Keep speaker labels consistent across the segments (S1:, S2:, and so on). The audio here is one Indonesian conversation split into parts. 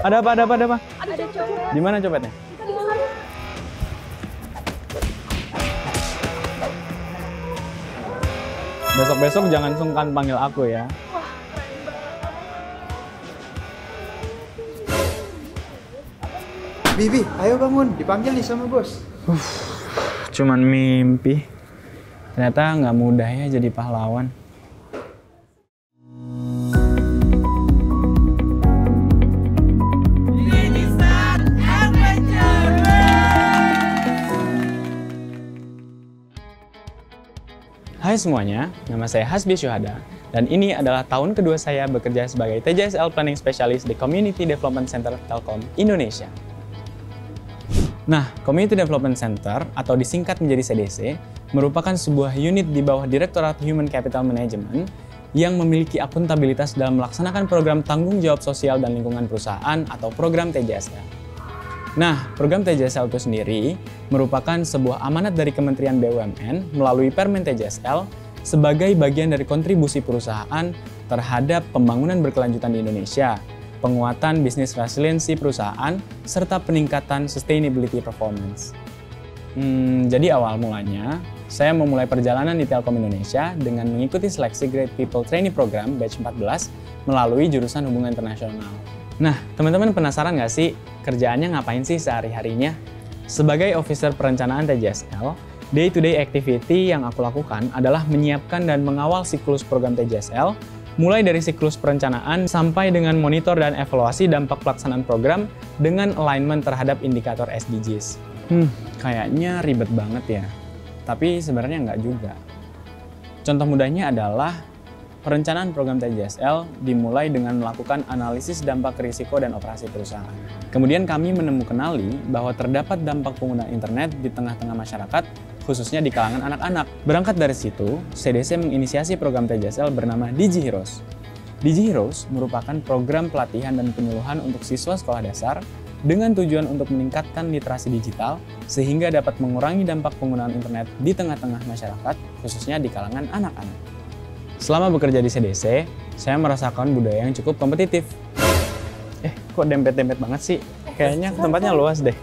S1: Ada apa, ada apa, ada apa?
S2: Ada copet.
S1: Di mana copetnya? Besok-besok jangan sungkan panggil aku ya.
S2: Wah, keren banget.
S3: Bibi, ayo bangun, dipanggil nih sama bos.
S1: Cuman mimpi. Ternyata nggak mudah ya jadi pahlawan. Hai semuanya, nama saya Hasbi Syuhada, dan ini adalah tahun kedua saya bekerja sebagai TJSL Planning Specialist di Community Development Center Telkom Indonesia. Nah, Community Development Center, atau disingkat menjadi CDC, merupakan sebuah unit di bawah Direktorat Human Capital Management yang memiliki akuntabilitas dalam melaksanakan program tanggung jawab sosial dan lingkungan perusahaan atau program TJSL. Nah, program TJSL itu sendiri merupakan sebuah amanat dari Kementerian BUMN melalui Permen TJSL sebagai bagian dari kontribusi perusahaan terhadap pembangunan berkelanjutan di Indonesia, penguatan bisnis resiliensi perusahaan, serta peningkatan sustainability performance. Jadi awal mulanya, saya memulai perjalanan di Telkom Indonesia dengan mengikuti seleksi Great People Trainee Program Batch 14 melalui jurusan hubungan internasional. Nah, teman-teman penasaran nggak sih kerjaannya ngapain sih sehari-harinya? Sebagai officer perencanaan TJSL, day-to-day activity yang aku lakukan adalah menyiapkan dan mengawal siklus program TJSL, mulai dari siklus perencanaan sampai dengan monitor dan evaluasi dampak pelaksanaan program dengan alignment terhadap indikator SDGs. Kayaknya ribet banget ya, tapi sebenarnya nggak juga. Contoh mudahnya adalah perencanaan program TJSL dimulai dengan melakukan analisis dampak risiko dan operasi perusahaan. Kemudian kami menemukan bahwa terdapat dampak penggunaan internet di tengah-tengah masyarakat, khususnya di kalangan anak-anak. Berangkat dari situ, CDC menginisiasi program TJSL bernama DigiHeroes. DigiHeroes merupakan program pelatihan dan penyuluhan untuk siswa sekolah dasar dengan tujuan untuk meningkatkan literasi digital sehingga dapat mengurangi dampak penggunaan internet di tengah-tengah masyarakat, khususnya di kalangan anak-anak. Selama bekerja di CDC, saya merasakan budaya yang cukup kompetitif. Kok dempet-dempet banget sih? Kayaknya tempatnya luas deh.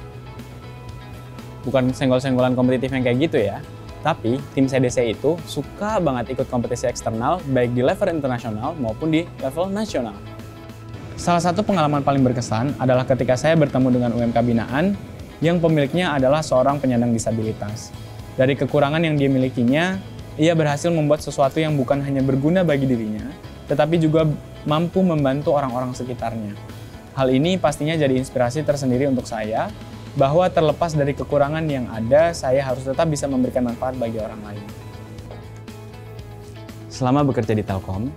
S1: Bukan senggol-senggolan kompetitif yang kayak gitu ya. Tapi, tim CDC itu suka banget ikut kompetisi eksternal, baik di level internasional maupun di level nasional. Salah satu pengalaman paling berkesan adalah ketika saya bertemu dengan UMK binaan yang pemiliknya adalah seorang penyandang disabilitas. Dari kekurangan yang dia milikinya, ia berhasil membuat sesuatu yang bukan hanya berguna bagi dirinya, tetapi juga mampu membantu orang-orang sekitarnya. Hal ini pastinya jadi inspirasi tersendiri untuk saya, bahwa terlepas dari kekurangan yang ada, saya harus tetap bisa memberikan manfaat bagi orang lain. Selama bekerja di Telkom,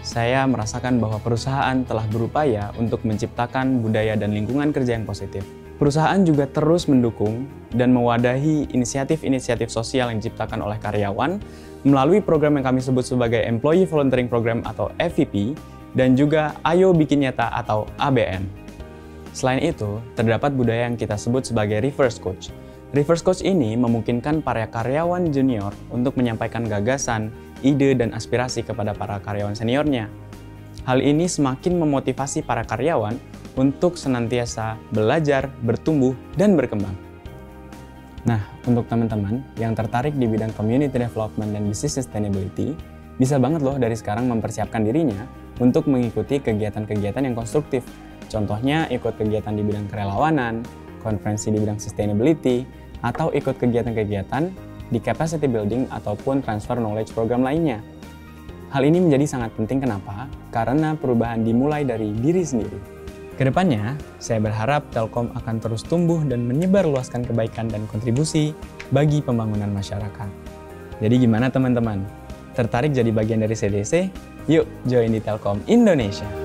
S1: saya merasakan bahwa perusahaan telah berupaya untuk menciptakan budaya dan lingkungan kerja yang positif. Perusahaan juga terus mendukung dan mewadahi inisiatif-inisiatif sosial yang diciptakan oleh karyawan melalui program yang kami sebut sebagai Employee Volunteering Program atau EVP dan juga Ayo Bikin Nyata atau ABN. Selain itu, terdapat budaya yang kita sebut sebagai Reverse Coach. Reverse Coach ini memungkinkan para karyawan junior untuk menyampaikan gagasan, ide, dan aspirasi kepada para karyawan seniornya. Hal ini semakin memotivasi para karyawan untuk senantiasa belajar, bertumbuh, dan berkembang. Nah, untuk teman-teman yang tertarik di bidang community development dan business sustainability, bisa banget loh dari sekarang mempersiapkan dirinya untuk mengikuti kegiatan-kegiatan yang konstruktif. Contohnya ikut kegiatan di bidang kerelawanan, konferensi di bidang sustainability, atau ikut kegiatan-kegiatan di capacity building ataupun transfer knowledge program lainnya. Hal ini menjadi sangat penting kenapa? Karena perubahan dimulai dari diri sendiri. Kedepannya, saya berharap Telkom akan terus tumbuh dan menyebarluaskan kebaikan dan kontribusi bagi pembangunan masyarakat. Jadi gimana teman-teman? Tertarik jadi bagian dari CDC? Yuk join di Telkom Indonesia!